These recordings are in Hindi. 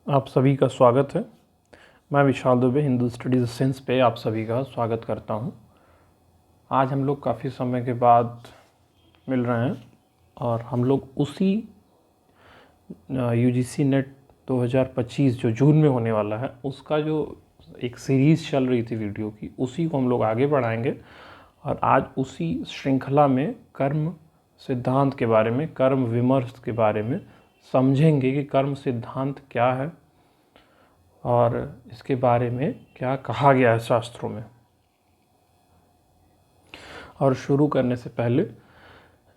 आप सभी का स्वागत है। मैं विशाल दुबे हिंदू स्टडीज़ सेंस पे आप सभी का स्वागत करता हूं। आज हम लोग काफ़ी समय के बाद मिल रहे हैं और हम लोग उसी यूजीसी नेट 2025 जो जून में होने वाला है उसका जो एक सीरीज़ चल रही थी वीडियो की, उसी को हम लोग आगे बढ़ाएंगे। और आज उसी श्रृंखला में कर्म सिद्धांत के बारे में, कर्म विमर्श के बारे में समझेंगे कि कर्म सिद्धांत क्या है और इसके बारे में क्या कहा गया है शास्त्रों में। और शुरू करने से पहले,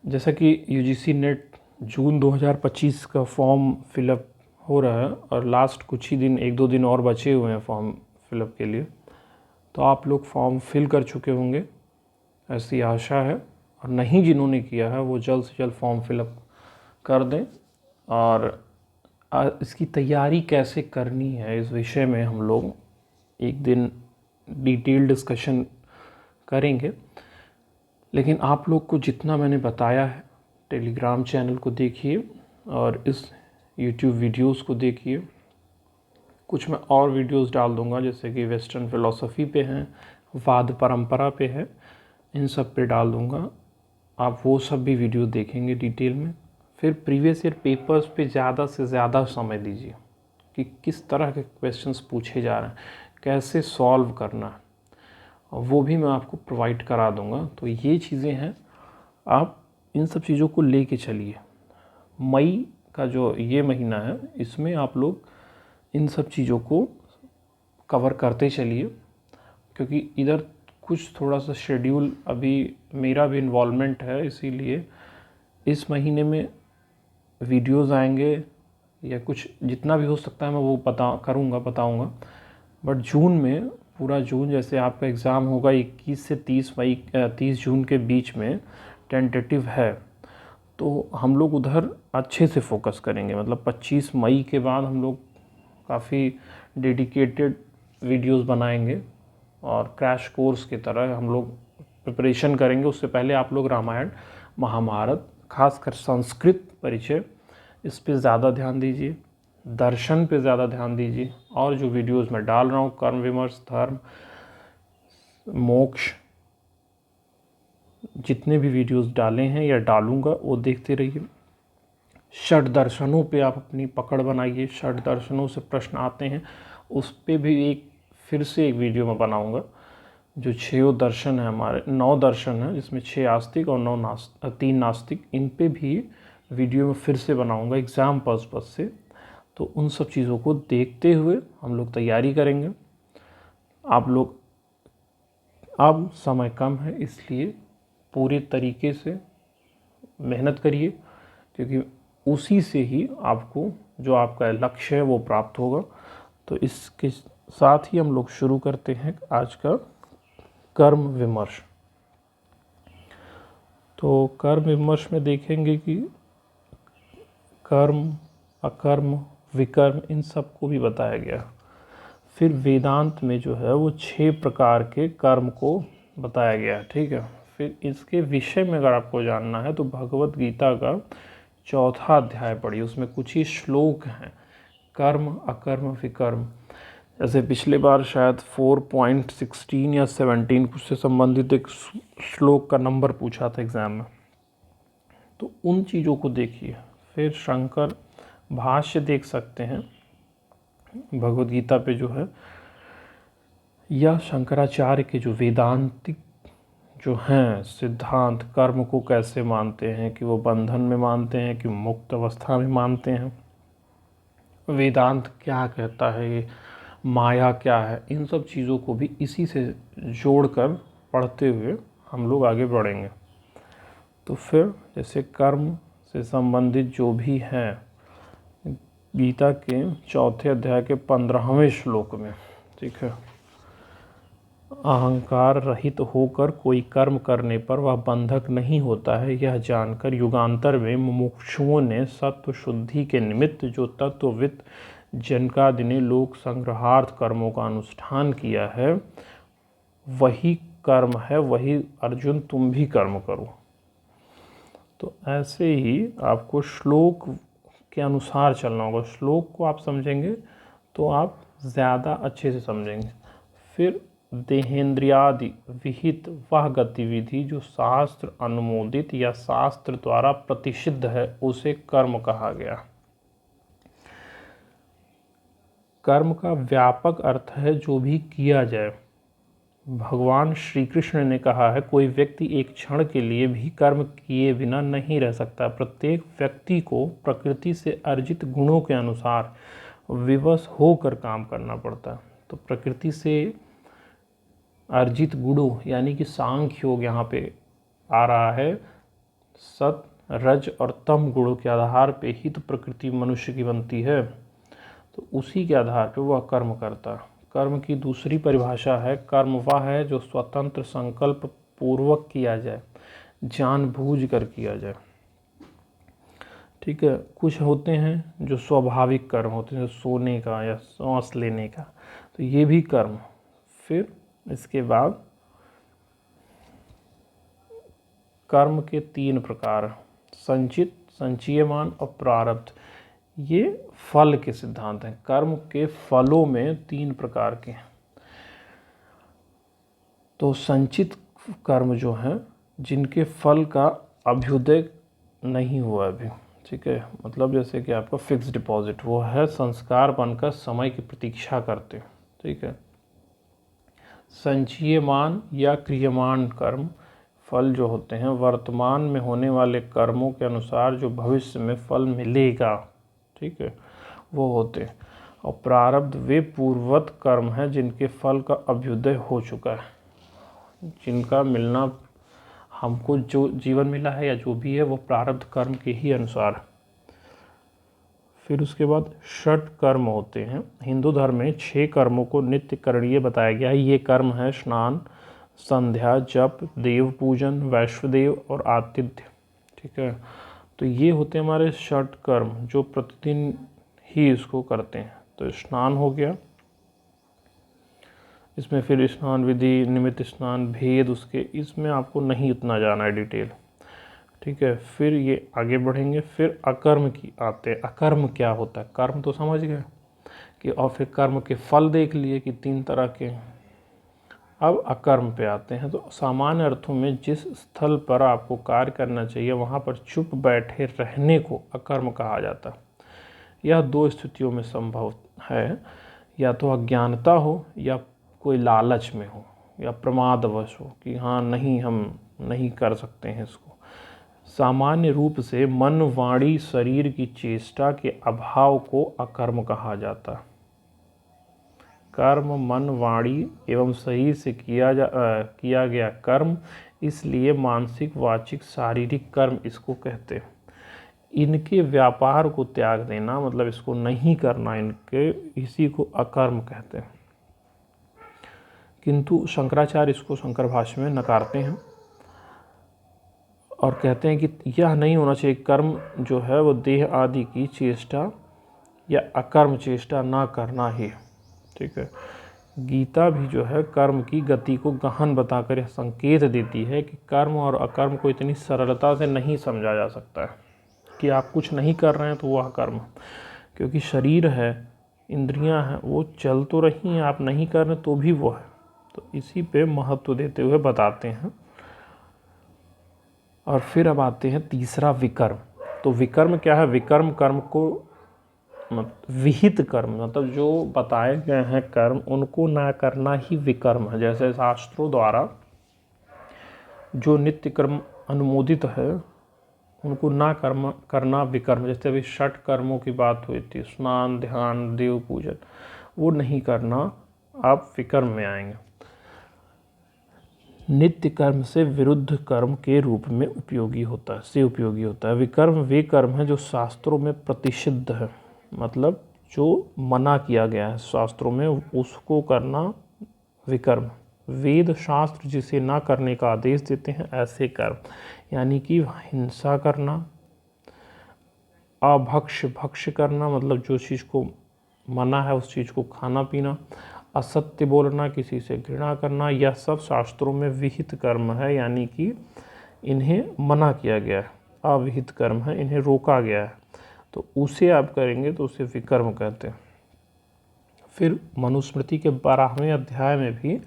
जैसा कि यूजीसी नेट जून 2025 का फॉर्म फिलअप हो रहा है और लास्ट कुछ ही दिन, 1-2 दिन और बचे हुए हैं फॉर्म फिलअप के लिए, तो आप लोग फॉर्म फिल कर चुके होंगे, ऐसी आशा है। और नहीं जिन्होंने किया है वो जल्द से जल्द फॉर्म फिलअप कर दें। और इसकी तैयारी कैसे करनी है इस विषय में हम लोग एक दिन डिटेल डिस्कशन करेंगे। लेकिन आप लोग को जितना मैंने बताया है, टेलीग्राम चैनल को देखिए और इस यूट्यूब वीडियोस को देखिए। कुछ मैं और वीडियोस डाल दूंगा जैसे कि वेस्टर्न फ़िलॉसफ़ी पे हैं, वाद परंपरा पे है, इन सब पे डाल दूंगा। आप वो सब भी वीडियो देखेंगे डिटेल में। फिर प्रीवियस ईयर पेपर्स पे ज़्यादा से ज़्यादा समय दीजिए कि किस तरह के क्वेश्चंस पूछे जा रहे हैं, कैसे सॉल्व करना है, और वो भी मैं आपको प्रोवाइड करा दूंगा। तो ये चीज़ें हैं, आप इन सब चीज़ों को लेके चलिए। मई का जो ये महीना है, इसमें आप लोग इन सब चीज़ों को कवर करते चलिए, क्योंकि इधर कुछ थोड़ा सा शेड्यूल अभी मेरा भी इन्वॉल्वमेंट है, इसीलिए इस महीने में वीडियोज़ आएंगे या कुछ जितना भी हो सकता है मैं वो बताऊंगा। बट जून में, पूरा जून, जैसे आपका एग्ज़ाम होगा 21 से 30 जून के बीच में, टेंटेटिव है, तो हम लोग उधर अच्छे से फोकस करेंगे। मतलब 25 मई के बाद हम लोग काफ़ी डेडिकेटेड वीडियोस बनाएंगे और क्रैश कोर्स की तरह हम लोग प्रिपरेशन करेंगे। उससे पहले आप लोग रामायण, महाभारत, खासकर संस्कृत परिचय, इस पे ज़्यादा ध्यान दीजिए, दर्शन पे ज़्यादा ध्यान दीजिए। और जो वीडियोस मैं डाल रहा हूँ, कर्म विमर्श, धर्म, मोक्ष, जितने भी वीडियोस डाले हैं या डालूंगा वो देखते रहिए। षड दर्शनों पे आप अपनी पकड़ बनाइए। षड दर्शनों से प्रश्न आते हैं, उस पे भी फिर से एक वीडियो मैं बनाऊंगा। जो 6 दर्शन है, हमारे 9 दर्शन है, जिसमें 6 आस्तिक और 3 नास्तिक, इन पे भी वीडियो में फिर से बनाऊंगा एग्ज़ाम पर्पस से। तो उन सब चीज़ों को देखते हुए हम लोग तैयारी करेंगे। आप लोग, अब समय कम है, इसलिए पूरे तरीके से मेहनत करिए, क्योंकि उसी से ही आपको जो आपका लक्ष्य है वो प्राप्त होगा। तो इसके साथ ही हम लोग शुरू करते हैं आज का कर्म विमर्श। तो कर्म विमर्श में देखेंगे कि कर्म, अकर्म, विकर्म, इन सब को भी बताया गया। फिर वेदांत में जो है वो 6 प्रकार के कर्म को बताया गया है, ठीक है। फिर इसके विषय में अगर आपको जानना है तो भगवत गीता का 4था अध्याय पढ़िए, उसमें कुछ ही श्लोक हैं, कर्म, अकर्म, विकर्म। जैसे पिछले बार शायद 4.16 या 17 उससे संबंधित एक श्लोक का नंबर पूछा था एग्ज़ाम में, तो उन चीज़ों को देखिए। फिर शंकर भाष्य देख सकते हैं भगवद गीता पे जो है, या शंकराचार्य के जो वेदांतिक जो हैं सिद्धांत, कर्म को कैसे मानते हैं, कि वो बंधन में मानते हैं कि मुक्त अवस्था में मानते हैं, वेदांत क्या कहता है, ये माया क्या है, इन सब चीज़ों को भी इसी से जोड़कर पढ़ते हुए हम लोग आगे बढ़ेंगे। तो फिर जैसे कर्म से संबंधित जो भी हैं, गीता के 4थे अध्याय के 15वें श्लोक में, ठीक है, अहंकार रहित होकर कोई कर्म करने पर वह बंधक नहीं होता है, यह जानकर युगांतर में मुमुक्षुओं ने सत्व शुद्धि के निमित्त जो तत्वविद जनकादि ने लोक संग्रहार्थ कर्मों का अनुष्ठान किया है, वही कर्म है, वही अर्जुन तुम भी कर्म करो। तो ऐसे ही आपको श्लोक के अनुसार चलना होगा। श्लोक को आप समझेंगे तो आप ज़्यादा अच्छे से समझेंगे। फिर देहेंद्रियादि विहित वह गतिविधि जो शास्त्र अनुमोदित या शास्त्र द्वारा प्रतिषिद्ध है उसे कर्म कहा गया। कर्म का व्यापक अर्थ है जो भी किया जाए। भगवान श्री कृष्ण ने कहा है कोई व्यक्ति एक क्षण के लिए भी कर्म किए बिना नहीं रह सकता। प्रत्येक व्यक्ति को प्रकृति से अर्जित गुणों के अनुसार विवश होकर काम करना पड़ता है। तो प्रकृति से अर्जित गुणों यानी कि सांख्य योग यहाँ पे आ रहा है। सत रज और तम गुणों के आधार पे ही तो प्रकृति मनुष्य की बनती है, तो उसी के आधार पे वह कर्म करता है। कर्म की दूसरी परिभाषा है कर्म वह है जो स्वतंत्र संकल्प पूर्वक किया जाए, जानबूझ कर किया जाए। ठीक है। कुछ होते हैं जो स्वाभाविक कर्म होते हैं, सोने का या सांस लेने का, तो ये भी कर्म। फिर इसके बाद कर्म के 3 प्रकार, संचित, संचयमान और प्रारब्ध। ये फल के सिद्धांत हैं। कर्म के फलों में 3 प्रकार के हैं। तो संचित कर्म जो हैं जिनके फल का अभ्युदय नहीं हुआ अभी, ठीक है, मतलब जैसे कि आपका फिक्स डिपॉजिट, वो है संस्कार बनकर समय की प्रतीक्षा करते हैं। ठीक है। संचयमान या क्रियमान कर्म फल जो होते हैं वर्तमान में होने वाले कर्मों के अनुसार जो भविष्य में फल मिलेगा, ठीक है, वो होते हैं। और प्रारब्ध वे पूर्ववत कर्म हैं जिनके फल का अभ्युदय हो चुका है, जिनका मिलना हमको जो जीवन मिला है या जो भी है वो प्रारब्ध कर्म के ही अनुसार। फिर उसके बाद षट कर्म होते हैं। हिंदू धर्म में 6 कर्मों को नित्य करणीय बताया गया है। ये कर्म है स्नान, संध्या, जप, देव पूजन, वैश्वदेव और आतिथ्य। ठीक है। तो ये होते हैं हमारे षट कर्म जो प्रतिदिन ही इसको करते हैं। तो स्नान हो गया, इसमें फिर स्नान विधि, निमित्त स्नान, भेद उसके, इसमें आपको नहीं उतना जाना है डिटेल। ठीक है। फिर ये आगे बढ़ेंगे। फिर अकर्म की आते हैं। अकर्म क्या होता है? कर्म तो समझ गए कि, और फिर कर्म के फल देख लिए कि 3 तरह के। अब अकर्म पे आते हैं। तो सामान्य अर्थों में जिस स्थल पर आपको कार्य करना चाहिए वहाँ पर चुप बैठे रहने को अकर्म कहा जाता है। यह 2 स्थितियों में संभव है, या तो अज्ञानता हो या कोई लालच में हो या प्रमादवश हो कि हाँ नहीं, हम नहीं कर सकते हैं इसको। सामान्य रूप से मन, वाणी, शरीर की चेष्टा के अभाव को अकर्म कहा जाता है। कर्म मन, वाणी एवं शरीर से किया गया कर्म, इसलिए मानसिक, वाचिक, शारीरिक कर्म इसको कहते हैं। इनके व्यापार को त्याग देना, मतलब इसको नहीं करना, इनके, इसी को अकर्म कहते हैं। किंतु शंकराचार्य इसको शंकर भाष्य में नकारते हैं और कहते हैं कि यह नहीं होना चाहिए, कर्म जो है वो देह आदि की चेष्टा या अकर्म चेष्टा ना करना ही। ठीक है। गीता भी जो है कर्म की गति को गहन बताकर यह संकेत देती है कि कर्म और अकर्म को इतनी सरलता से नहीं समझा जा सकता है कि आप कुछ नहीं कर रहे हैं तो वह कर्म, क्योंकि शरीर है, इंद्रियां हैं, वो चल तो रही हैं, आप नहीं कर रहे तो भी वो है। तो इसी पे महत्व देते हुए बताते हैं। और फिर अब आते हैं तीसरा विकर्म। तो विकर्म क्या है? विकर्म कर्म को विहित कर्म, मतलब जो बताए गए हैं कर्म उनको ना करना ही विकर्म है। जैसे शास्त्रों द्वारा जो नित्य कर्म अनुमोदित है उनको ना कर्म करना विकर्म। जैसे अभी 6 कर्मों की बात हुई थी, स्नान, ध्यान, देव पूजन, वो नहीं करना, आप विकर्म में आएंगे। नित्य कर्म से विरुद्ध कर्म के रूप में उपयोगी होता है। विकर्म वे कर्म है जो शास्त्रों में प्रतिषिद्ध है, मतलब जो मना किया गया है शास्त्रों में, उसको करना विकर्म। वेद शास्त्र जिसे ना करने का आदेश देते हैं ऐसे कर्म, यानी कि हिंसा करना, भक्ष्य करना, मतलब जो चीज़ को मना है उस चीज़ को खाना पीना, असत्य बोलना, किसी से घृणा करना, यह सब शास्त्रों में विहित कर्म है, यानी कि इन्हें मना किया गया है, अविहित कर्म है, इन्हें रोका गया है। तो उसे आप करेंगे तो उसे विकर्म कहते हैं। फिर मनुस्मृति के 12वें अध्याय में भी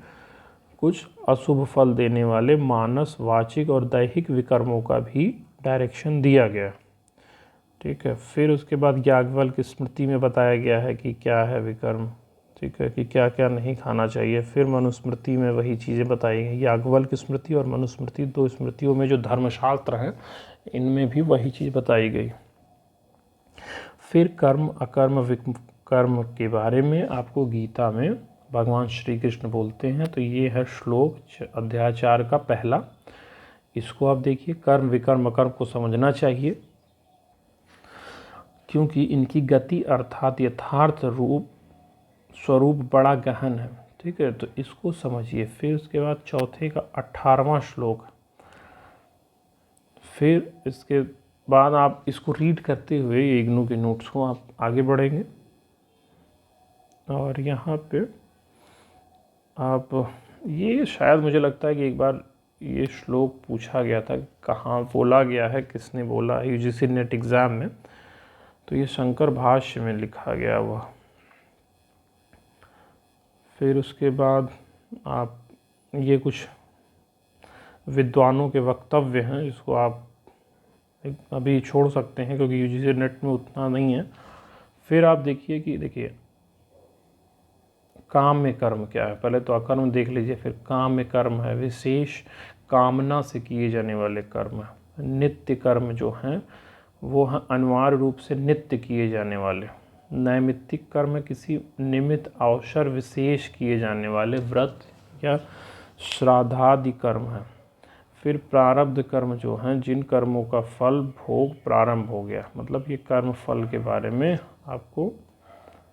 कुछ अशुभ फल देने वाले मानस, वाचिक और दैहिक विकर्मों का भी डायरेक्शन दिया गया। ठीक है, फिर उसके बाद याज्ञवल्क्य स्मृति में बताया गया है कि क्या है विकर्म, ठीक है, कि क्या क्या नहीं खाना चाहिए। फिर मनुस्मृति में वही चीज़ें बताई गई। याज्ञवल्क्य स्मृति और मनुस्मृति 2 स्मृतियों में जो धर्मशास्त्र हैं इनमें भी वही चीज़ बताई गई। फिर कर्म अकर्म विकर्म के बारे में आपको गीता में भगवान श्री कृष्ण बोलते हैं। तो ये है श्लोक अध्याय 4 का पहला। इसको आप देखिए, कर्म विकर्म अकर्म को समझना चाहिए क्योंकि इनकी गति अर्थात यथार्थ रूप स्वरूप बड़ा गहन है। ठीक है, तो इसको समझिए। फिर उसके बाद चौथे का 18वां श्लोक। फिर इसके बाद आप इसको रीड करते हुए इग्नू के नोट्स को आप आगे बढ़ेंगे। और यहाँ पे आप ये शायद मुझे लगता है कि एक बार ये श्लोक पूछा गया था, कहाँ बोला गया है, किसने बोला है यूजीसी नेट एग्ज़ाम में, तो ये शंकर भाष्य में लिखा गया हुआ। फिर उसके बाद आप ये कुछ विद्वानों के वक्तव्य हैं जिसको आप अभी छोड़ सकते हैं क्योंकि यूजीसी नेट में उतना नहीं है। फिर आप देखिए कि देखिए काम में कर्म क्या है, पहले तो अकर्म देख लीजिए, फिर काम में कर्म है विशेष कामना से किए जाने वाले कर्म है। नित्य कर्म जो हैं वो हैं अनिवार्य रूप से नित्य किए जाने वाले। नैमित्तिक कर्म किसी निमित्त अवसर विशेष किए जाने वाले व्रत या श्राद्धादि कर्म हैं। फिर प्रारब्ध कर्म जो हैं जिन कर्मों का फल भोग प्रारंभ हो गया, मतलब ये कर्म फल के बारे में आपको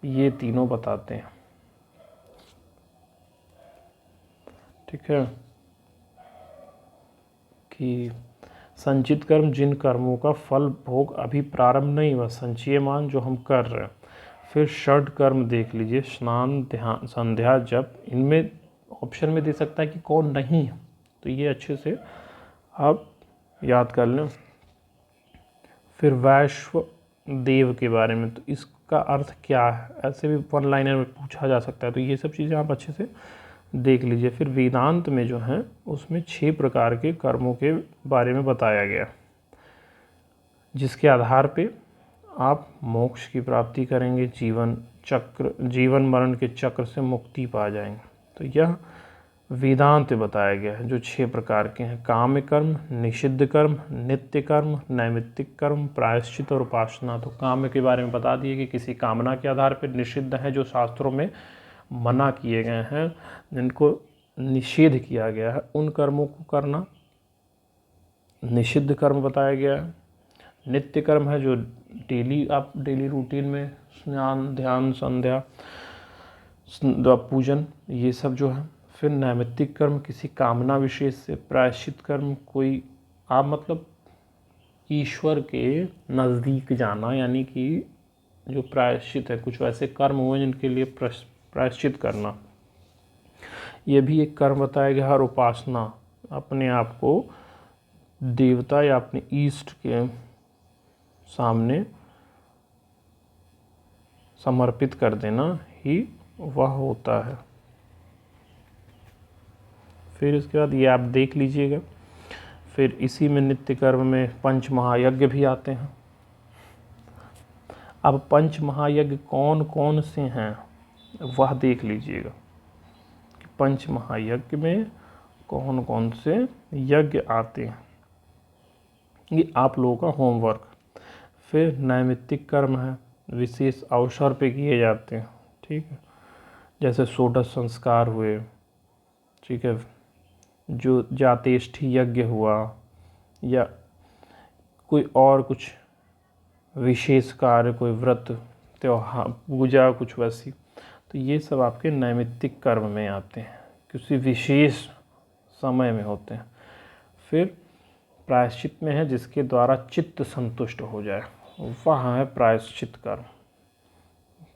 ये तीनों बताते हैं। ठीक है, कि संचित कर्म जिन कर्मों का फल भोग अभी प्रारंभ नहीं हुआ, संचयमान जो हम कर रहे हैं। फिर षड कर्म देख लीजिए, स्नान ध्यान संध्या जप, इनमें ऑप्शन में दे सकता है कि कौन नहीं है, तो ये अच्छे से आप याद कर लें। फिर वैश्व देव के बारे में, तो इसका अर्थ क्या है, ऐसे भी वन लाइनर में पूछा जा सकता है, तो ये सब चीज़ें आप अच्छे से देख लीजिए। फिर वेदांत में जो है उसमें 6 प्रकार के कर्मों के बारे में बताया गया जिसके आधार पे आप मोक्ष की प्राप्ति करेंगे, जीवन मरण के चक्र से मुक्ति पा जाएंगे। तो यह वेदांत बताया गया है जो 6 प्रकार के हैं, काम कर्म, निषिद्ध कर्म, नित्य कर्म, नैमित्तिक कर्म, प्रायश्चित और उपासना। तो काम के बारे में बता दिए कि किसी कामना के आधार पर निषिद्ध है जो शास्त्रों में मना किए गए हैं, जिनको निषेध किया गया है, उन कर्मों को करना निषिद्ध कर्म बताया गया है। नित्य कर्म है जो डेली रूटीन में स्नान ध्यान संध्या पूजन ये सब जो है। फिर नैमित्तिक कर्म किसी कामना विशेष से। प्रायश्चित कर्म कोई आप मतलब ईश्वर के नज़दीक जाना, यानी कि जो प्रायश्चित है, कुछ वैसे कर्म हुए जिनके लिए प्रायश्चित करना, ये भी एक कर्म बताया गया। और उपासना अपने आप को देवता या अपने ईष्ट के सामने समर्पित कर देना ही वह होता है। फिर इसके बाद ये आप देख लीजिएगा। फिर इसी में नित्य कर्म में पंच महायज्ञ भी आते हैं। अब पंच महायज्ञ कौन कौन से हैं वह देख लीजिएगा कि पंच महायज्ञ में कौन कौन से यज्ञ आते हैं, ये आप लोगों का होमवर्क। फिर नैमित्तिक कर्म है, विशेष अवसर पे किए जाते हैं। ठीक है, जैसे षोडश संस्कार हुए, ठीक है, जो जातेष्ठी यज्ञ हुआ, या कोई और कुछ विशेष कार्य, कोई व्रत त्योहार पूजा कुछ वैसी, तो ये सब आपके नैमित्तिक कर्म में आते हैं, किसी विशेष समय में होते हैं। फिर प्रायश्चित में है जिसके द्वारा चित्त संतुष्ट हो जाए, वह है प्रायश्चित कर्म।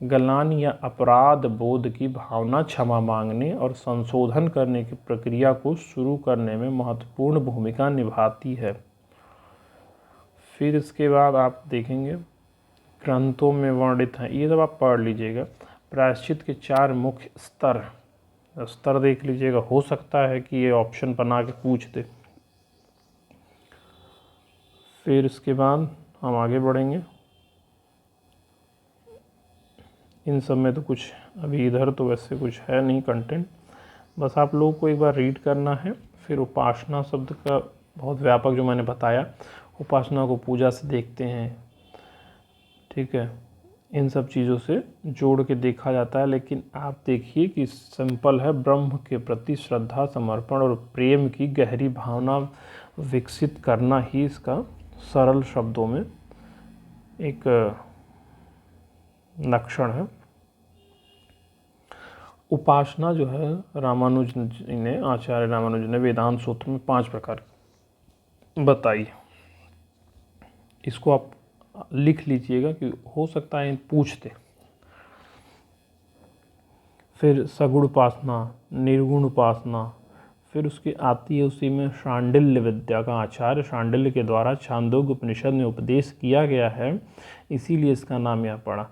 गलान या अपराध बोध की भावना क्षमा मांगने और संशोधन करने की प्रक्रिया को शुरू करने में महत्वपूर्ण भूमिका निभाती है। फिर इसके बाद आप देखेंगे ग्रंथों में वर्णित हैं, ये सब आप पढ़ लीजिएगा। प्रायश्चित के 4 मुख्य स्तर स्तर देख लीजिएगा, हो सकता है कि ये ऑप्शन बना के पूछ दे। फिर इसके बाद हम आगे बढ़ेंगे। इन सब में तो कुछ अभी इधर तो वैसे कुछ है नहीं कंटेंट, बस आप लोगों को एक बार रीड करना है। फिर उपासना शब्द का बहुत व्यापक जो मैंने बताया, उपासना को पूजा से देखते हैं, ठीक है, इन सब चीज़ों से जोड़ के देखा जाता है। लेकिन आप देखिए कि सिंपल है, ब्रह्म के प्रति श्रद्धा, समर्पण और प्रेम की गहरी भावना विकसित करना ही इसका सरल शब्दों में एक लक्षण है। उपासना जो है रामानुज ने, आचार्य रामानुज ने वेदांत सूत्र में 5 प्रकार बताई। इसको आप लिख लीजिएगा कि हो सकता है पूछते। फिर सगुण उपासना, निर्गुण उपासना, फिर उसकी आती है उसी में शांडिल्य विद्या का आचार्य शांडिल्य के द्वारा छांदोग्य उपनिषद में उपदेश किया गया है, इसीलिए इसका नाम यह पड़ा।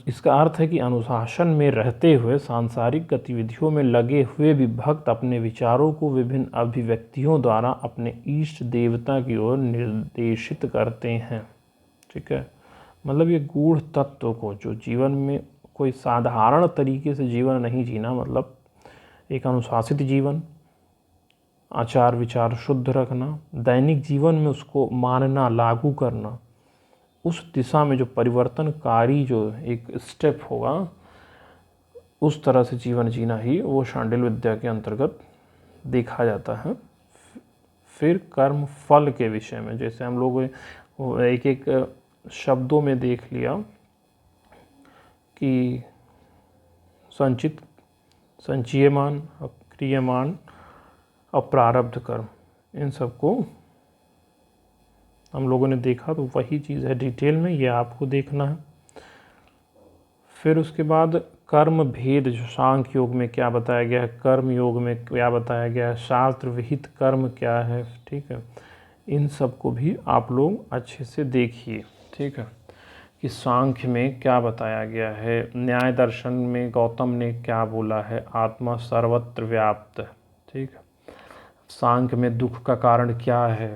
इसका अर्थ है कि अनुशासन में रहते हुए सांसारिक गतिविधियों में लगे हुए भी भक्त अपने विचारों को विभिन्न अभिव्यक्तियों द्वारा अपने इष्ट देवता की ओर निर्देशित करते हैं, ठीक है। मतलब ये गूढ़ तत्व को, जो जीवन में कोई साधारण तरीके से जीवन नहीं जीना, मतलब एक अनुशासित जीवन, आचार विचार शुद्ध रखना, दैनिक जीवन में उसको मानना, लागू करना, उस दिशा में जो परिवर्तनकारी जो एक स्टेप होगा, उस तरह से जीवन जीना ही वो शांडिल्य विद्या के अंतर्गत देखा जाता है। फिर कर्म फल के विषय में, जैसे हम लोग एक एक शब्दों में देख लिया कि संचित, संचयमान, क्रियमान और प्रारब्ध कर्म, इन सबको हम लोगों ने देखा, तो वही चीज़ है डिटेल में, ये आपको देखना है। फिर उसके बाद कर्म भेद, जो सांख्य योग में क्या बताया गया है, कर्म योग में क्या बताया गया है, शास्त्र विहित कर्म क्या है, ठीक है, इन सब को भी आप लोग अच्छे से देखिए, ठीक है, कि सांख्य में क्या बताया गया है, न्याय दर्शन में गौतम ने क्या बोला है, आत्मा सर्वत्र व्याप्त, ठीक है, सांख्य में दुख का कारण क्या है,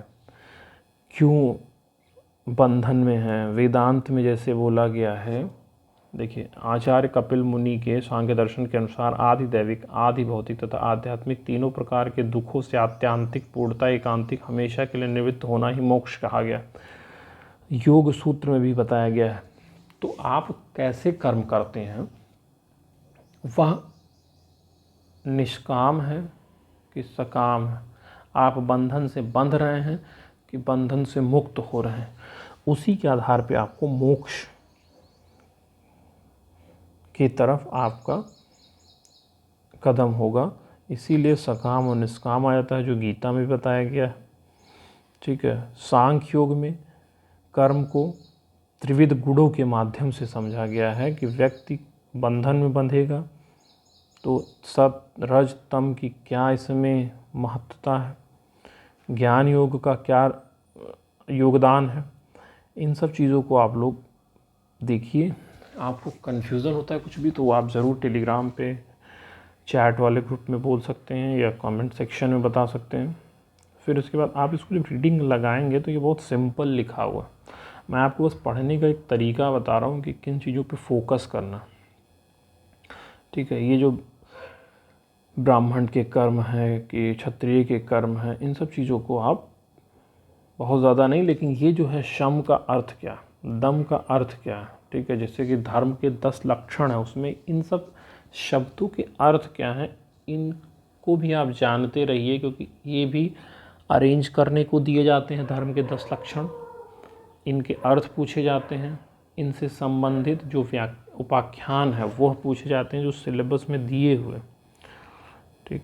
क्यों बंधन में है, वेदांत में जैसे बोला गया है। देखिए, आचार्य कपिल मुनि के सांख्य दर्शन के अनुसार आदि दैविक, आदि भौतिक तथा आध्यात्मिक तीनों प्रकार के दुखों से आत्यांतिक पूर्णता, एकांतिक, हमेशा के लिए निवृत्त होना ही मोक्ष कहा गया। योग सूत्र में भी बताया गया है। तो आप कैसे कर्म करते हैं, वह निष्काम है कि सकाम है, आप बंधन से बंध रहे हैं कि बंधन से मुक्त हो रहे हैं, उसी के आधार पे आपको मोक्ष की तरफ आपका कदम होगा। इसीलिए सकाम और निष्काम आ जाता है, जो गीता में बताया गया है, ठीक है। सांख्य योग में कर्म को त्रिविध गुणों के माध्यम से समझा गया है कि व्यक्ति बंधन में बंधेगा तो सत रज तम की क्या इसमें महत्ता है, ज्ञान योग का क्या योगदान है, इन सब चीज़ों को आप लोग देखिए। आपको कन्फ्यूज़न होता है कुछ भी तो आप ज़रूर टेलीग्राम पे चैट वाले ग्रुप में बोल सकते हैं या कमेंट सेक्शन में बता सकते हैं। फिर उसके बाद आप इसको जब रीडिंग लगाएंगे तो ये बहुत सिंपल लिखा हुआ, मैं आपको बस पढ़ने का एक तरीका बता रहा हूँ कि किन चीज़ों पे फोकस करना, ठीक है। ये जो ब्राह्मण के कर्म है कि क्षत्रिय के कर्म है, इन सब चीज़ों को आप बहुत ज़्यादा नहीं, लेकिन ये जो है शम का अर्थ क्या, दम का अर्थ क्या है, ठीक है, जैसे कि धर्म के 10 लक्षण हैं, उसमें इन सब शब्दों के अर्थ क्या हैं, इनको भी आप जानते रहिए, क्योंकि ये भी अरेंज करने को दिए जाते हैं। धर्म के 10 लक्षण, इनके अर्थ पूछे जाते हैं, इनसे संबंधित जो उपाख्यान है वह पूछे जाते हैं, जो सिलेबस में दिए हुए, ठीक।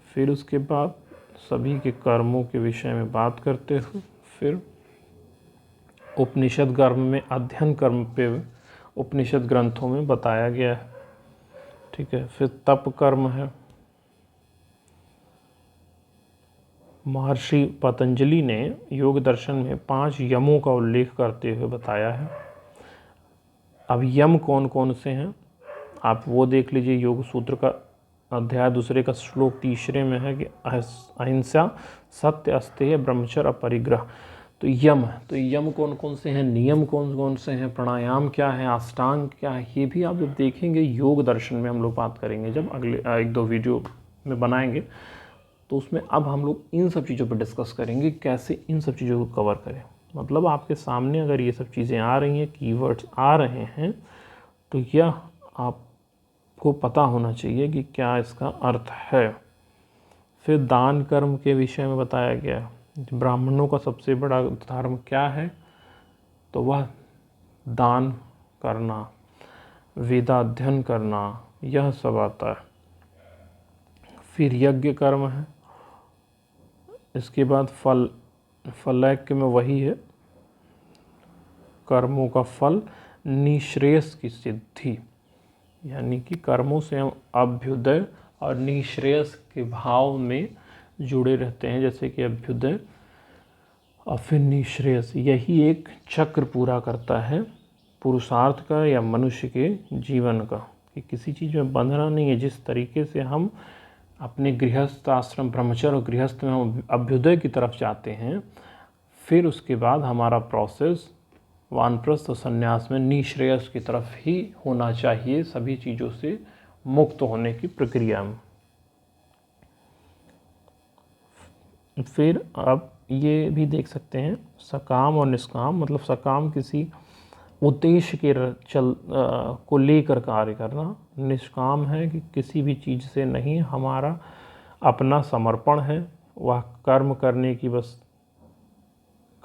फिर उसके बाद सभी के कर्मों के विषय में बात करते हुए फिर उपनिषद कर्म में अध्ययन कर्म पे उपनिषद ग्रंथों में बताया गया है, ठीक है। फिर तप कर्म है, महर्षि पतंजलि ने योग दर्शन में 5 यमों का उल्लेख करते हुए बताया है। अब यम कौन कौन से हैं आप वो देख लीजिए। योग सूत्र का अध्याय 2 का श्लोक 3 में है कि अहिंसा, सत्य, अस्तेय, ब्रह्मचर्य, अपरिग्रह। तो यम कौन कौन से हैं, नियम कौन कौन से हैं, प्राणायाम क्या है, अष्टांग क्या है, ये भी आप जब देखेंगे योग दर्शन में हम लोग बात करेंगे, जब अगले 1-2 वीडियो में बनाएंगे तो उसमें अब हम लोग इन सब चीज़ों पर डिस्कस करेंगे कैसे इन सब चीज़ों को कवर करें। मतलब आपके सामने अगर ये सब चीज़ें आ रही हैं, कीवर्ड्स आ रहे हैं, तो यह आपको पता होना चाहिए कि क्या इसका अर्थ है। फिर दान कर्म के विषय में बताया गया है। ब्राह्मणों का सबसे बड़ा धर्म क्या है, तो वह दान करना, वेदाध्ययन करना, यह सब आता है। फिर यज्ञ कर्म है। इसके बाद फलैक्य में वही है, कर्मों का फल, निःश्रेयस की सिद्धि, यानी कि कर्मों से हम अभ्युदय और निःश्रेयस के भाव में जुड़े रहते हैं, जैसे कि अभ्युदय और फिर निःश्रेयस। यही एक चक्र पूरा करता है पुरुषार्थ का या मनुष्य के जीवन का, कि किसी चीज़ में बंधना नहीं है। जिस तरीके से हम अपने गृहस्थ आश्रम, ब्रह्मचर्य और गृहस्थ में हम अभ्युदय की तरफ जाते हैं, फिर उसके बाद हमारा प्रोसेस वानप्रस्थ और संन्यास में निःश्रेयस की तरफ ही होना चाहिए, सभी चीज़ों से मुक्त होने की प्रक्रिया में। फिर अब ये भी देख सकते हैं सकाम और निष्काम। मतलब सकाम किसी उद्देश्य के को लेकर कार्य करना, निष्काम है कि किसी भी चीज़ से नहीं, हमारा अपना समर्पण है, वह कर्म करने की बस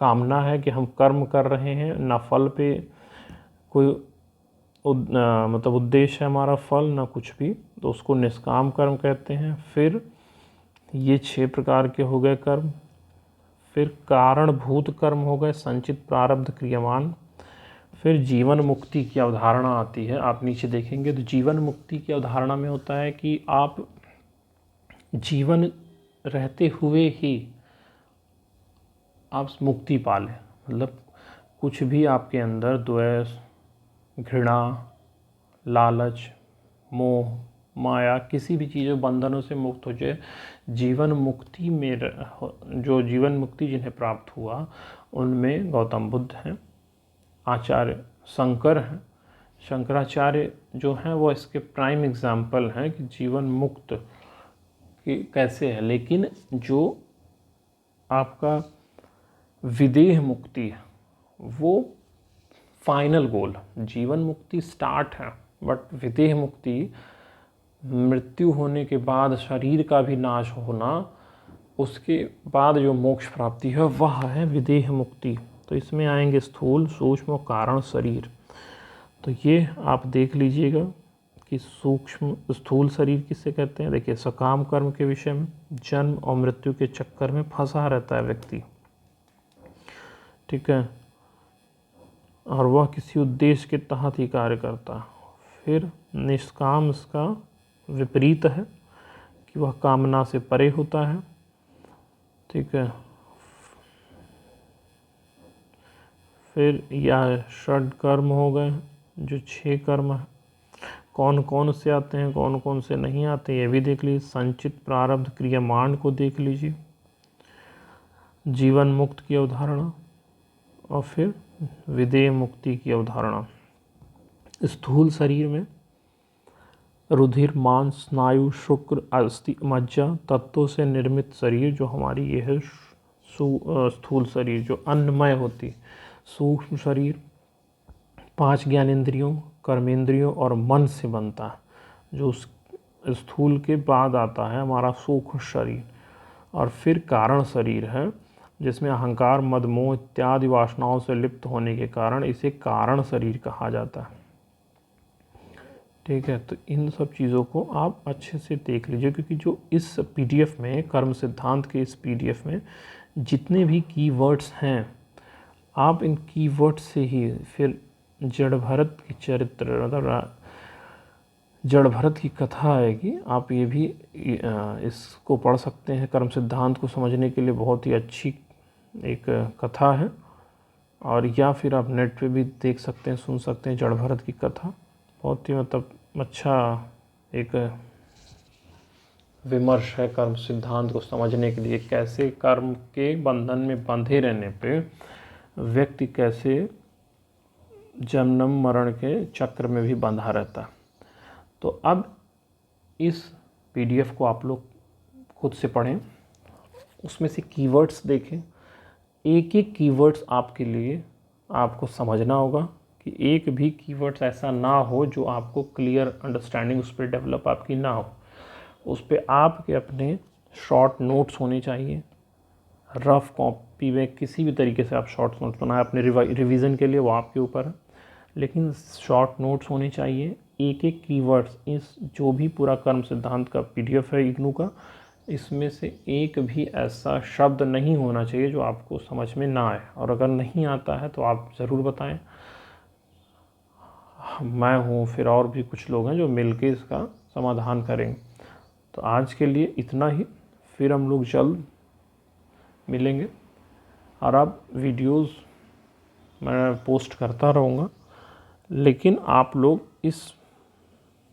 कामना है कि हम कर्म कर रहे हैं, ना फल पे कोई मतलब उद्देश्य है हमारा, फल ना कुछ भी, तो उसको निष्काम कर्म कहते हैं। फिर ये 6 प्रकार के हो गए कर्म। फिर कारणभूत कर्म हो गए, संचित प्रारब्ध क्रियमान। फिर जीवन मुक्ति की अवधारणा आती है, आप नीचे देखेंगे तो जीवन मुक्ति की अवधारणा में होता है कि आप जीवन रहते हुए ही आप मुक्ति पा लें। मतलब कुछ भी आपके अंदर द्वेष, घृणा, लालच, मोह, माया, किसी भी चीज़ बंधनों से मुक्त हो जाए। जीवन मुक्ति में जो जीवन मुक्ति जिन्हें प्राप्त हुआ उनमें गौतम बुद्ध हैं, आचार्य शंकर हैं। शंकराचार्य जो हैं वो इसके प्राइम एग्जाम्पल हैं कि जीवन मुक्त कि कैसे है। लेकिन जो आपका विदेह मुक्ति है वो फाइनल गोल, जीवन मुक्ति स्टार्ट है, बट विदेह मुक्ति मृत्यु होने के बाद शरीर का भी नाश होना, उसके बाद जो मोक्ष प्राप्ति है वह है विदेह मुक्ति। तो इसमें आएंगे स्थूल, सूक्ष्म और कारण शरीर। तो ये आप देख लीजिएगा कि सूक्ष्म स्थूल शरीर किसे कहते हैं। देखिए सकाम कर्म के विषय में, जन्म और मृत्यु के चक्कर में फंसा रहता है व्यक्ति, ठीक है, और वह किसी उद्देश्य के तहत ही कार्य करता है। फिर निष्काम इसका विपरीत है कि वह कामना से परे होता है, ठीक है। फिर यह षड कर्म हो गए, जो 6 कर्म है। कौन कौन से आते हैं, कौन कौन से नहीं आते, ये भी देख लीजिए। संचित प्रारब्ध क्रियमाण को देख लीजिए, जीवन मुक्त की अवधारणा, और फिर विदेह मुक्ति की अवधारणा। स्थूल शरीर में रुधिर, मांस, स्नायु, शुक्र, अस्थि, मज्जा तत्वों से निर्मित शरीर जो हमारी ये है स्थूल शरीर, जो अन्नमय होती। सूक्ष्म शरीर 5 ज्ञानेंद्रियों, कर्मेंद्रियों और मन से बनता है, जो स्थूल के बाद आता है हमारा सूक्ष्म शरीर। और फिर कारण शरीर है, जिसमें अहंकार, मद, मोह इत्यादि वासनाओं से लिप्त होने के कारण इसे कारण शरीर कहा जाता है, ठीक है। तो इन सब चीज़ों को आप अच्छे से देख लीजिए, क्योंकि जो इस पीडीएफ में, कर्म सिद्धांत के इस पीडीएफ में जितने भी कीवर्ड्स हैं, आप इन कीवर्ड्स से ही फिर जड़ भरत की चरित्र, मतलब जड़ भरत की कथा आएगी, आप ये भी इसको पढ़ सकते हैं। कर्म सिद्धांत को समझने के लिए बहुत ही अच्छी एक कथा है, और या फिर आप नेट पे भी देख सकते हैं, सुन सकते हैं जड़ भरत की कथा। बहुत ही मतलब अच्छा एक विमर्श है कर्म सिद्धांत को समझने के लिए, कैसे कर्म के बंधन में बंधे रहने पे व्यक्ति कैसे जन्म मरण के चक्र में भी बंधा रहता है। तो अब इस पीडीएफ को आप लोग खुद से पढ़ें, उसमें से कीवर्ड्स देखें, एक एक कीवर्ड्स आपके लिए आपको समझना होगा कि एक भी कीवर्ड्स ऐसा ना हो जो आपको क्लियर अंडरस्टैंडिंग उस पर डेवलप आपकी ना हो। उस पर आपके अपने शॉर्ट नोट्स होने चाहिए, रफ कॉपी में किसी भी तरीके से आप शॉर्ट नोट्स बनाएं अपने रिवीजन के लिए, वो आपके ऊपर है, लेकिन शॉर्ट नोट्स होने चाहिए। एक एक कीवर्ड्स, इस जो भी पूरा कर्म सिद्धांत का पीडीएफ है इग्नू का, इसमें से एक भी ऐसा शब्द नहीं होना चाहिए जो आपको समझ में ना आए, और अगर नहीं आता है तो आप ज़रूर बताएं। मैं हूँ, फिर और भी कुछ लोग हैं जो मिलके इसका समाधान करेंगे। तो आज के लिए इतना ही, फिर हम लोग जल्द मिलेंगे। और अब वीडियोस मैं पोस्ट करता रहूँगा, लेकिन आप लोग इस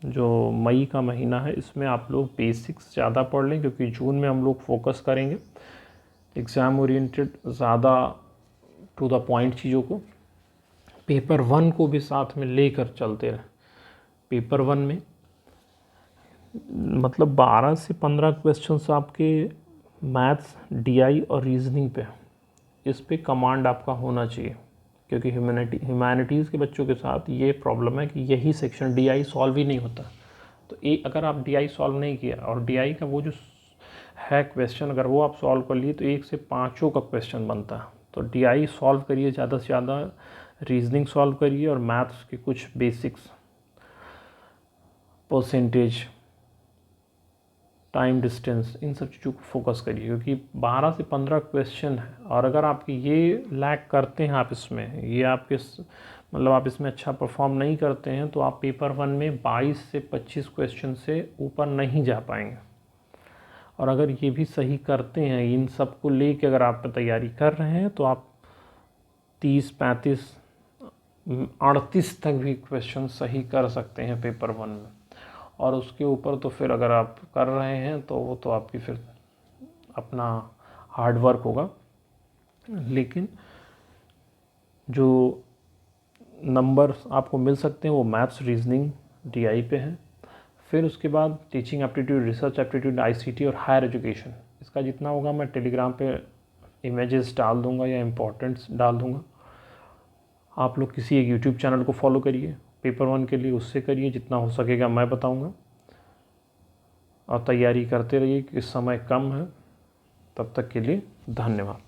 जो मई का महीना है इसमें आप लोग बेसिक्स ज़्यादा पढ़ लें, क्योंकि जून में हम लोग फोकस करेंगे एग्ज़ाम ओरिएंटेड, ज़्यादा टू द पॉइंट चीज़ों को। पेपर 1 को भी साथ में लेकर चलते रहें। पेपर 1 में मतलब 12 से 15 क्वेश्चंस आपके मैथ्स, डीआई और रीजनिंग पे, इस पे कमांड आपका होना चाहिए, क्योंकि ह्यूमैनिटीज़ के बच्चों के साथ ये प्रॉब्लम है कि यही सेक्शन डीआई सॉल्व ही नहीं होता। तो अगर आप डीआई सॉल्व नहीं किया और डीआई का वो जो है क्वेश्चन अगर वो आप सॉल्व कर लिए तो 1 से 5 का क्वेश्चन बनता है। तो डीआई सॉल्व करिए ज़्यादा से ज़्यादा, रीजनिंग सॉल्व करिए और मैथ्स के कुछ बेसिक्स, परसेंटेज, टाइम डिस्टेंस, इन सब चीज़ों को फोकस करिए, क्योंकि 12 से 15 क्वेश्चन है। और अगर आपके ये लैक करते हैं, आप इसमें ये आपके मतलब आप इसमें अच्छा परफॉर्म नहीं करते हैं, तो आप पेपर 1 में 22 से 25 क्वेश्चन से ऊपर नहीं जा पाएंगे। और अगर ये भी सही करते हैं, इन सब को लेके अगर आप तैयारी कर रहे हैं, तो आप 30, 35, 38 तक भी क्वेश्चन सही कर सकते हैं पेपर 1 में। और उसके ऊपर तो फिर अगर आप कर रहे हैं तो वो तो आपकी फिर अपना हार्ड वर्क होगा, लेकिन जो नंबर्स आपको मिल सकते हैं वो मैथ्स, रीजनिंग, डीआई पे हैं। फिर उसके बाद teaching aptitude, research aptitude, ICT और हायर एजुकेशन, इसका जितना होगा मैं टेलीग्राम पे इमेजेस डाल दूंगा या इम्पोर्टेंट्स डाल दूंगा। आप लोग किसी एक यूट्यूब चैनल को फॉलो करिए पेपर 1 के लिए, उससे करिए, जितना हो सकेगा मैं बताऊंगा। और तैयारी करते रहिए कि समय कम है। तब तक के लिए धन्यवाद।